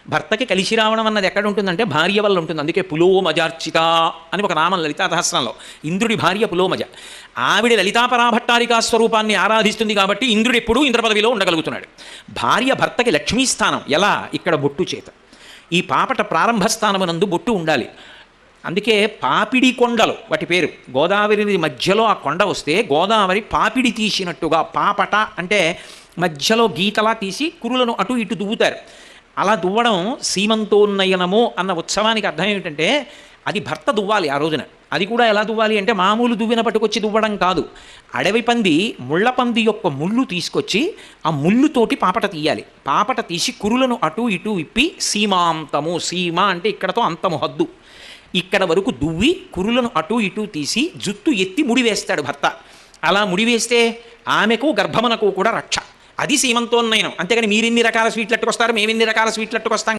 భర్తకి కలిసి రావడం అన్నది ఎక్కడ ఉంటుందంటే భార్య వల్ల ఉంటుంది. అందుకే పులోమజార్చిత అని ఒక నామం లలితా సహస్రంలో. ఇంద్రుడి భార్య పులోమజ. ఆవిడ లలితాపరాభట్టారికా స్వరూపాన్ని ఆరాధిస్తుంది కాబట్టి ఇంద్రుడు ఎప్పుడూ ఇంద్ర పదవిలో ఉండగలుగుతున్నాడు. భార్య భర్తకి లక్ష్మీస్థానం. ఎలా? ఇక్కడ బొట్టు చేత. ఈ పాపట ప్రారంభ స్థానమునందు బొట్టు ఉండాలి. అందుకే పాపిడి కొండలు వాటి పేరు. గోదావరి మధ్యలో ఆ కొండ వస్తే గోదావరి పాపిడి తీసినట్టుగా, పాపట అంటే మధ్యలో గీతలా తీసి కురులను అటు ఇటు దువ్వుతారు. అలా దువ్వడం సీమంతోన్నయనము అన్న ఉత్సవానికి అర్థం ఏమిటంటే అది భర్త దువ్వాలి ఆ రోజున. అది కూడా ఎలా దువ్వాలి అంటే మామూలు దువ్విన పట్టుకొచ్చి దువ్వడం కాదు. అడవి పంది, ముళ్ళ పంది యొక్క ముళ్ళు తీసుకొచ్చి ఆ ముళ్ళుతోటి పాపట తీయాలి. పాపట తీసి కురులను అటు ఇటు విప్పి సీమాంతము, సీమ అంటే ఇక్కడతో అంతము, హద్దు, ఇక్కడ వరకు దువ్వి కురులను అటు ఇటు తీసి జుత్తు ఎత్తి ముడివేస్తాడు భర్త. అలా ముడివేస్తే ఆమెకు గర్భమునకు కూడా రక్ష. అది సీమంతోన్నయనం. అంతేగాని మీరెన్ని రకాల స్వీట్లు అట్టుకొస్తారు, మేమెన్ని రకాల స్వీట్లు అట్టుకొస్తాం